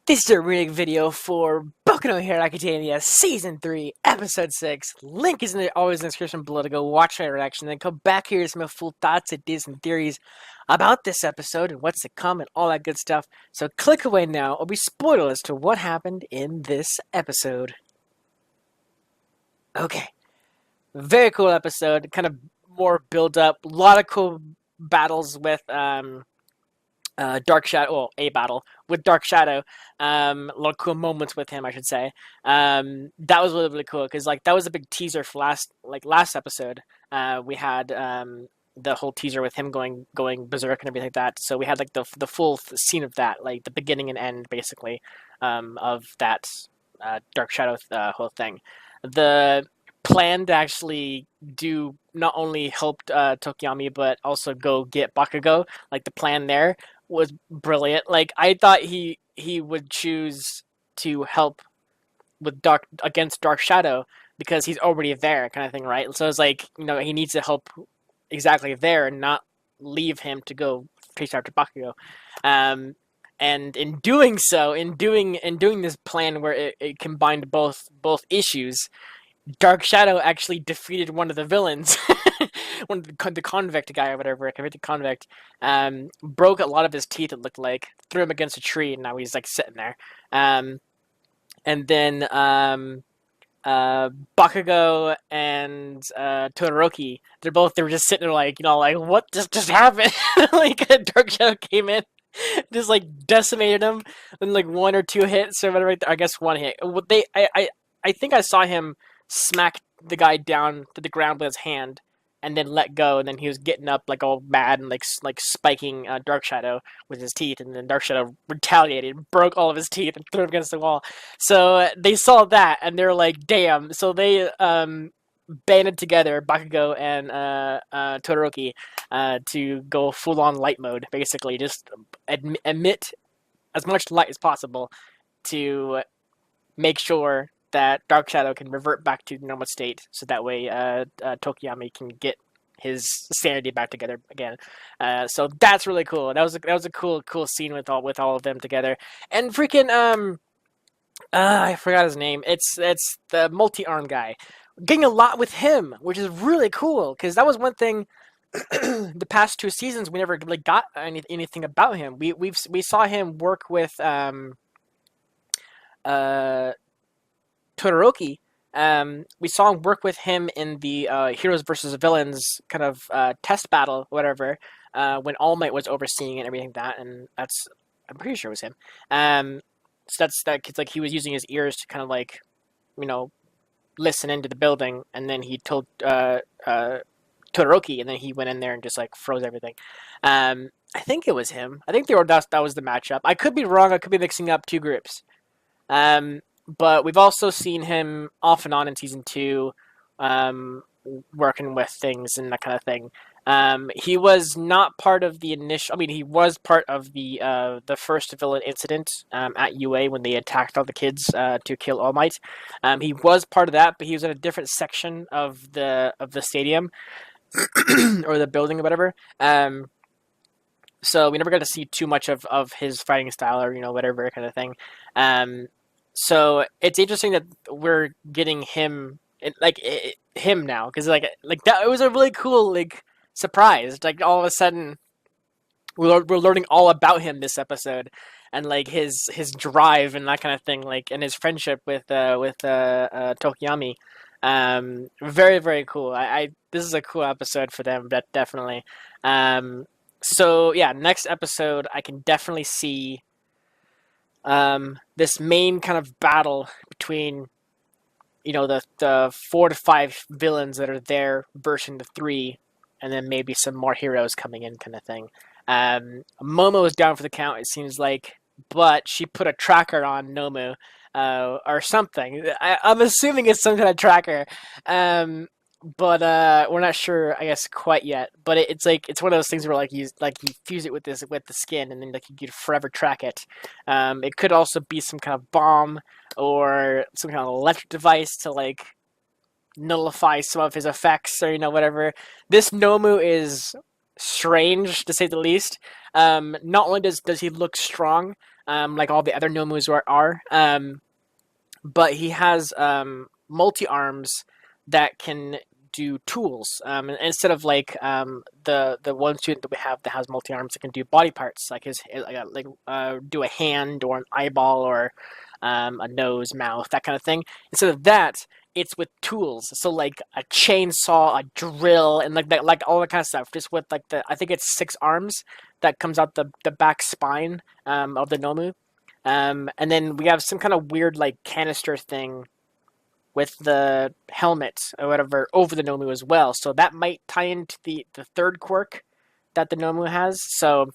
This is a remake video for Boku no Hero Academia Season 3, Episode 6. Link is always in the description below to go watch my reaction, then come back here to some full thoughts, ideas, and theories about this episode and what's to come and all that good stuff. So click away now or be spoiled as to what happened in this episode. Okay. Very cool episode, kind of more build up, a lot of cool battles with Dark Shadow, well, a battle with Dark Shadow. A lot of cool moments with him, I should say. That was really, really cool because that was a big teaser for last episode. We had the whole teaser with him going berserk and everything like that. So we had the full scene of that, like the beginning and end basically of that Dark Shadow whole thing. The plan to actually do not only help Tokiyami but also go get Bakugo, the plan there was brilliant. I thought he would choose to help with against Dark Shadow because he's already there, kind of thing, right? So it's he needs to help exactly there and not leave him to go chase after Bakugo. And in doing so, in doing this plan where it combined both issues, Dark Shadow actually defeated one of the villains, one of the convict guy or whatever, a convicted convict, broke a lot of his teeth, it looked like, threw him against a tree, and now he's sitting there. And then Bakugo and Todoroki, they were just sitting there what just happened? Dark Shadow came in, just decimated him in one or two hits or whatever. I guess one hit. I think I saw him smack the guy down to the ground with his hand and then let go, and then he was getting up all mad and spiking Dark Shadow with his teeth, and then Dark Shadow retaliated, broke all of his teeth and threw him against the wall. So they saw that and they're like, damn. So they banded together, Bakugo and Todoroki, to go full on light mode, basically just emit as much light as possible to make sure that Dark Shadow can revert back to the normal state, so that way Tokiyami can get his sanity back together again. So that's really cool. That was a cool scene with all of them together. And freaking I forgot his name. It's the multi-arm guy. Getting a lot with him, which is really cool because that was one thing. The past two seasons we never got anything about him. We saw him work with Todoroki. We saw him work with him in the Heroes versus Villains kind of test battle, whatever, when All Might was overseeing it and everything like that, and I'm pretty sure it was him. So that's he was using his ears to kind of listen into the building, and then he told Todoroki, and then he went in there and just froze everything. I think it was him. I think that was the matchup. I could be wrong. I could be mixing up two groups. But we've also seen him off and on in Season 2, working with things and that kind of thing. He was not part of the initial... I mean, he was part of the first villain incident at UA when they attacked all the kids to kill All Might. He was part of that, but he was in a different section of the stadium, or the building or whatever. So we never got to see too much of his fighting style or, whatever kind of thing. So it's interesting that we're getting him, him now, because that it was a really cool surprise. All of a sudden, we're learning all about him this episode, and his drive and that kind of thing, and his friendship with Tokiyami. Very, very cool. This is a cool episode for them, definitely. So yeah, next episode I can definitely see this main kind of battle between, the 4 to 5 villains that are there versus the 3, and then maybe some more heroes coming in kind of thing. Momo is down for the count, it seems like, but she put a tracker on Nomu, or something. I'm assuming it's some kind of tracker. But we're not sure, I guess, quite yet. But it's one of those things where you fuse it with the skin, and then you could forever track it. It could also be some kind of bomb or some kind of electric device to nullify some of his effects or whatever. This Nomu is strange to say the least. Not only does he look strong, like all the other Nomus are. But he has multi arms that can do tools. And instead of like the one student that we have that has multi arms that can do body parts, like his do a hand or an eyeball or a nose, mouth, that kind of thing. Instead of that, it's with tools. So like a chainsaw, a drill, and like that, like all that kind of stuff. Just with like I think it's 6 arms that comes out the back spine of the Nomu. And then we have some kind of weird like canister thing with the helmet or whatever over the Nomu as well. So that might tie into the third quirk that the Nomu has. So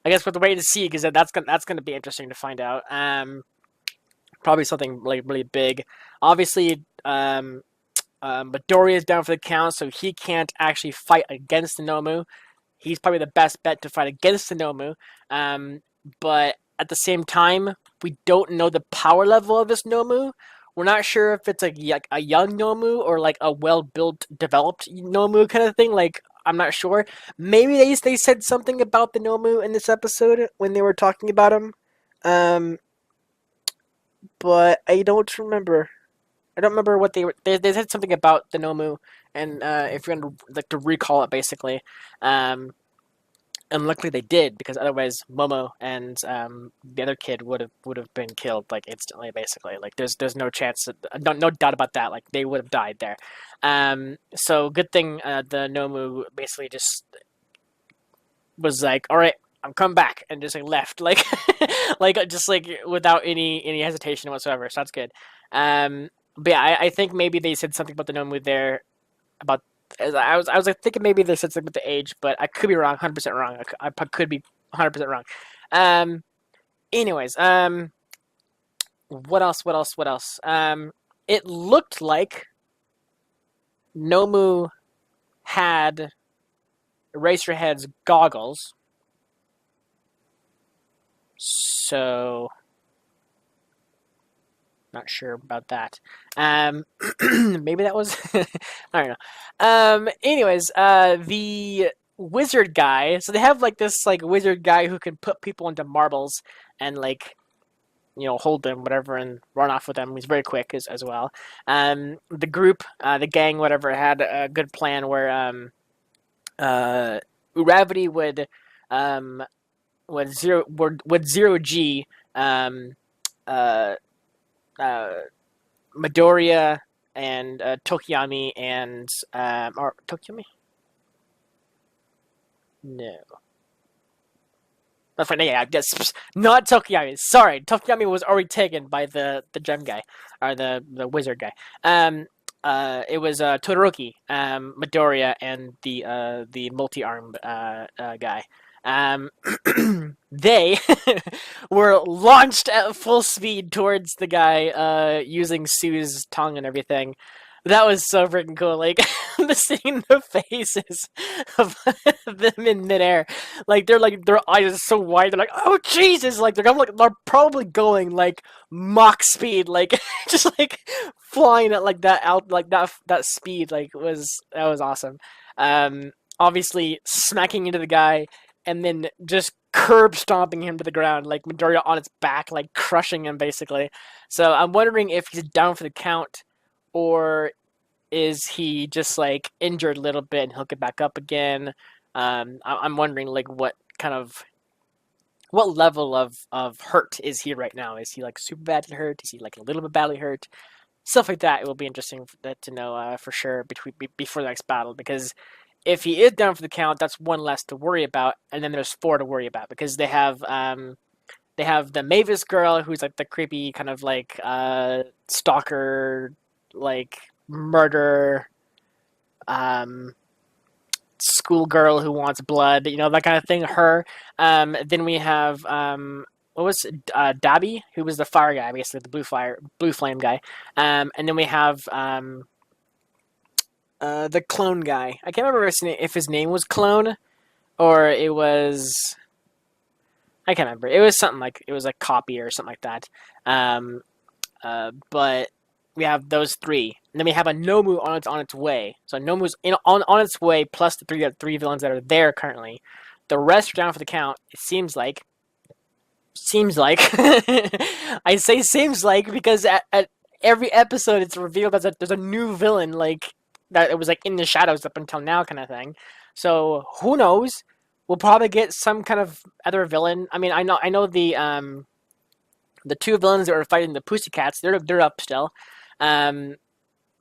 I guess we'll have to wait to see, because that's gonna be interesting to find out. Probably something like really big. Obviously, Midoriya is down for the count, so he can't actually fight against the Nomu. He's probably the best bet to fight against the Nomu. But at the same time, we don't know the power level of this Nomu. We're not sure if it's a young Nomu or like a well-built, developed Nomu kind of thing. Like, I'm not sure. Maybe they said something about the Nomu in this episode when they were talking about him. But I don't remember. I don't remember what they said something about the Nomu, and if you're gonna like to recall it, basically. And luckily they did, because otherwise Momo and the other kid would have been killed like instantly, basically. Like there's no chance, no doubt about that. Like they would have died there. So good thing the Nomu basically just was like, all right, I'm coming back, and just like left, like just like without any hesitation whatsoever. So that's good. But yeah, I think maybe they said something about the Nomu there about. I was like thinking maybe they said something about the age, but I could be wrong, 100% wrong. I could be 100% wrong. Anyways, what else? It looked like Nomu had Eraserhead's goggles, so not sure about that. Maybe that was I don't know. Anyways, the wizard guy. So they have like this like wizard guy who can put people into marbles and like hold them, whatever, and run off with them. He's very quick as well. The group, the gang, whatever, had a good plan where Uravity would zero G Midoriya and Tokiyami and or Tokiyami? No. That's fine. Yeah, that's not Tokiyami. Sorry, Tokiyami was already taken by the gem guy, or the wizard guy. It was Todoroki, Midoriya, and the multi-armed guy. They were launched at full speed towards the guy using Sue's tongue and everything. That was so freaking cool. Like, seeing the faces of them in midair, like their eyes are so wide. They're like, "Oh Jesus!" Like they're probably going like Mach speed, like just like flying at like that speed. Like that was awesome. Obviously smacking into the guy, and then just curb stomping him to the ground, like Midoriya on its back, like crushing him basically. So I'm wondering if he's down for the count, or is he just like injured a little bit and he'll get back up again. I'm wondering like what level of hurt is he right now? Is he like super badly hurt? Is he like a little bit badly hurt? Stuff like that. It will be interesting to know for sure before the next battle, because if he is down for the count, that's one less to worry about, and then there's 4 to worry about, because they have the Mavis girl, who's like the creepy kind of like stalker, like murder, schoolgirl who wants blood, that kind of thing. Her. Then we have what was Dabi, who was the fire guy, basically the blue flame guy. And then we have the clone guy. I can't remember if his name was Clone or it was. I can't remember. It was something like, it was like copy or something like that. But we have those 3, and then we have a Nomu on its way. So Nomu's on its way, plus the three villains that are there currently. The rest are down for the count, it seems like. Seems like. I say seems like because at every episode it's revealed that there's a new villain, like that it was like in the shadows up until now, kind of thing. So who knows? We'll probably get some kind of other villain. I mean, I know the two villains that were fighting the Pussycats. They're up still. Um,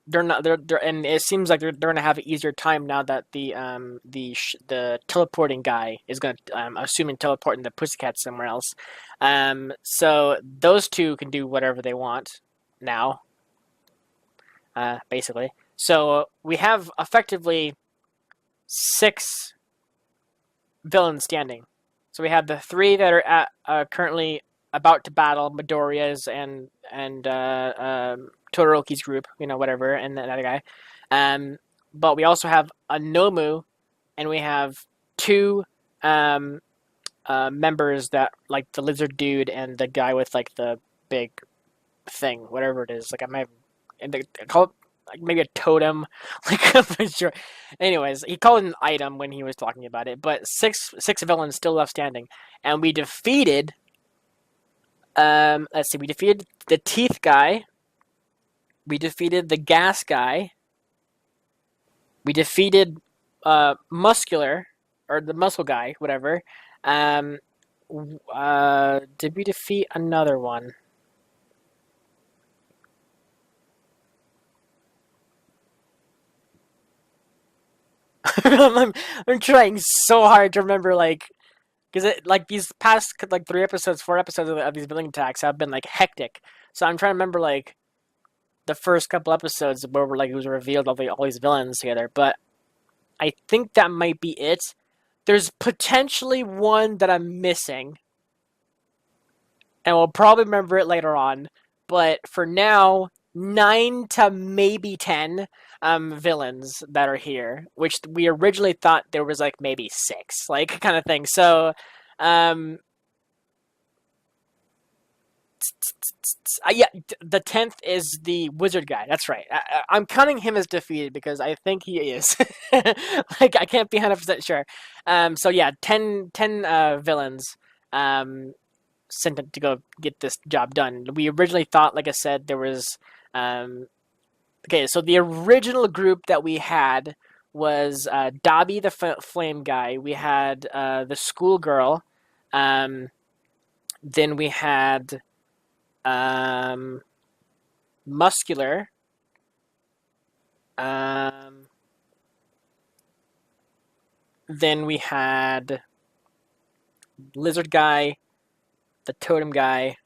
they're not they're and it seems like they're gonna have an easier time now that the teleporting guy is gonna assuming teleporting the pussycat somewhere else. So those two can do whatever they want now, basically. So we have effectively six villains standing. So we have the three that are currently about to battle Midoriya's and Todoroki's group, whatever, and that other guy. But we also have a Nomu, and we have two members that like the lizard dude and the guy with like the big thing, whatever it is. Like I might call it like maybe a totem, like I'm not sure. Anyways, he called it an item when he was talking about it. But six villains still left standing, and we defeated. Let's see, we defeated the teeth guy. We defeated the gas guy. We defeated muscular or the muscle guy, whatever. Did we defeat another one? I'm trying so hard to remember, like, because like these past like 3 episodes, 4 episodes of these villain attacks have been like hectic. So I'm trying to remember like the first couple episodes where like it was revealed all these villains together. But I think that might be it. There's potentially one that I'm missing, and we'll probably remember it later on. But for now, 9 to maybe 10 villains that are here, which we originally thought there was like maybe 6, like kind of thing. So, yeah, the 10th is the wizard guy. That's right. I'm counting him as defeated because I think he is. Like I can't be 100% sure. So yeah, 10 villains. Sent to go get this job done. We originally thought, like I said, there was okay. So the original group that we had was Dobby the flame guy. We had the schoolgirl. Then we had muscular. Then we had lizard guy, the totem guy,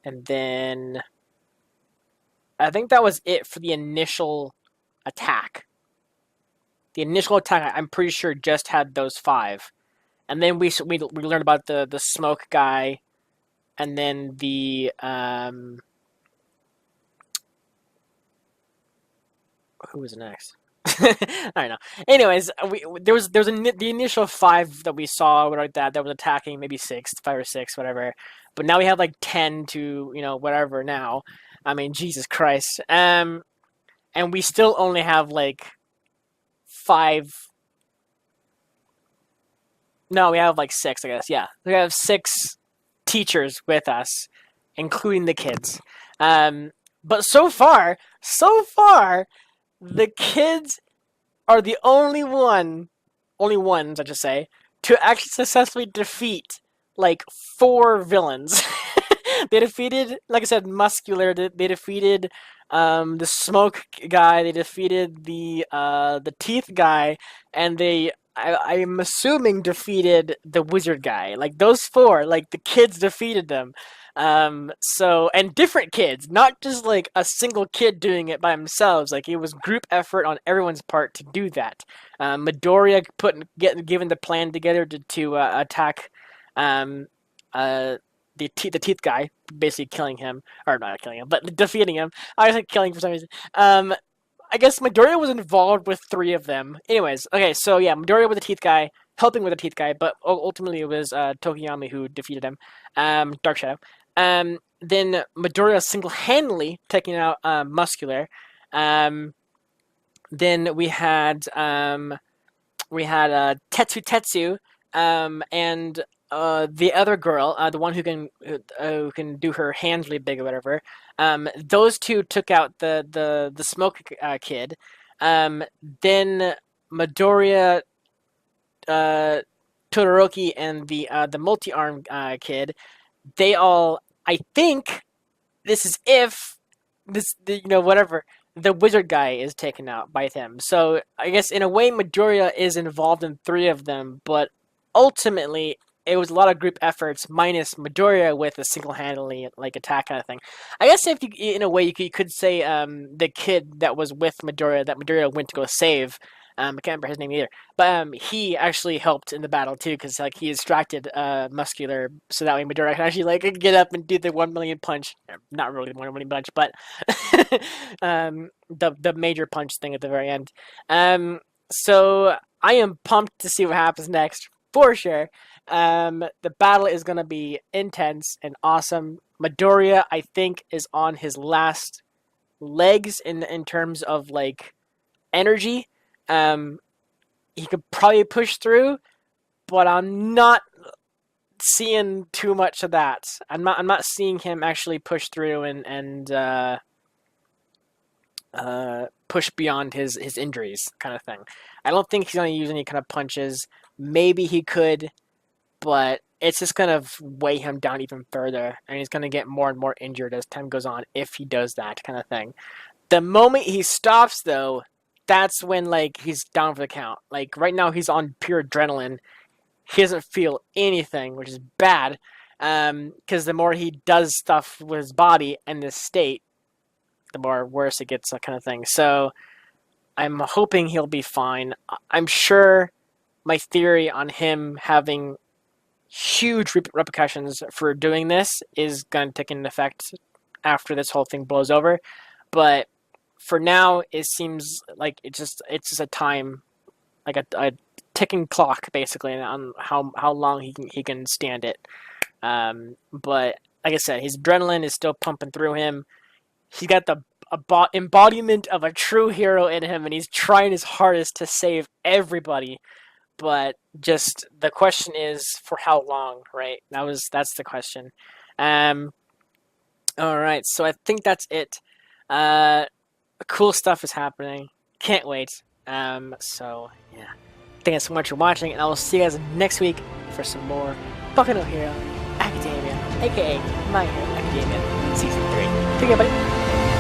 and then I think that was it for the initial attack. The initial attack, I'm pretty sure, just had those 5, and then we learned about the smoke guy, and then the who was next? I don't know. Anyways, there was the initial 5 that we saw like that was attacking, maybe 5 or 6, whatever. But now we have like 10 to whatever now. I mean, Jesus Christ. And we still only have like 5. No, we have like 6, I guess. Yeah, we have 6 teachers with us, including the kids. But so far, the kids are the only ones, I should say, to actually successfully defeat like 4 villains. They defeated, like I said, muscular. They defeated the smoke guy. They defeated the teeth guy, and I'm assuming defeated the wizard guy. Like those 4, like the kids defeated them. So, and different kids, not just like a single kid doing it by themselves. Like it was group effort on everyone's part to do that. Midoriya given the plan together to attack the teeth guy, basically killing him, or not killing him, but defeating him. I was like killing for some reason. I guess Midoriya was involved with 3 of them. Anyways, okay, so yeah, Midoriya with the teeth guy, helping with the teeth guy, but ultimately it was Tokiyami who defeated him. Dark Shadow. Then Midoriya single-handedly taking out Muscular. Then we had Tetsu, and the other girl, the one who can do her hands really big or whatever, those two took out the smoke kid. Then Midoriya, uh, Todoroki, and the multi arm kid, they all, I think, this is if whatever, the wizard guy is taken out by them. So I guess in a way Midoriya is involved in three of them, but ultimately it was a lot of group efforts minus Midoriya with a single-handedly like attack kind of thing. I guess if you, in a way, you could say the kid that was with Midoriya that Midoriya went to go save. I can't remember his name either, but he actually helped in the battle too because like he distracted Muscular so that way Midoriya can actually like get up and do the 1 million punch. Not really the 1 million punch, but the major punch thing at the very end. So I am pumped to see what happens next for sure. The battle is gonna be intense and awesome. Midoriya, I think, is on his last legs in terms of like energy. He could probably push through, but I'm not seeing too much of that. I'm not seeing him actually push through and push beyond his injuries kind of thing. I don't think he's gonna use any kind of punches. Maybe he could, but it's just gonna weigh him down even further, and he's gonna get more and more injured as time goes on if he does that kind of thing. The moment he stops, though, that's when like he's down for the count. Like right now, he's on pure adrenaline. He doesn't feel anything, which is bad. Because the more he does stuff with his body in this state, the more worse it gets, that kind of thing. So I'm hoping he'll be fine. I'm sure my theory on him having huge repercussions for doing this is going to take into effect after this whole thing blows over. But for now, it seems like it's just a time, like a ticking clock, basically, on how long he can stand it. But like I said, his adrenaline is still pumping through him. He's got the embodiment of a true hero in him, and he's trying his hardest to save everybody. But just the question is for how long, right? That's the question. All right, so I think that's it. Cool stuff is happening. Can't wait. So yeah. Thank you so much for watching, and I will see you guys next week for some more Boku no Hero Academia, aka My Hero Academia Season 3. Take care, buddy.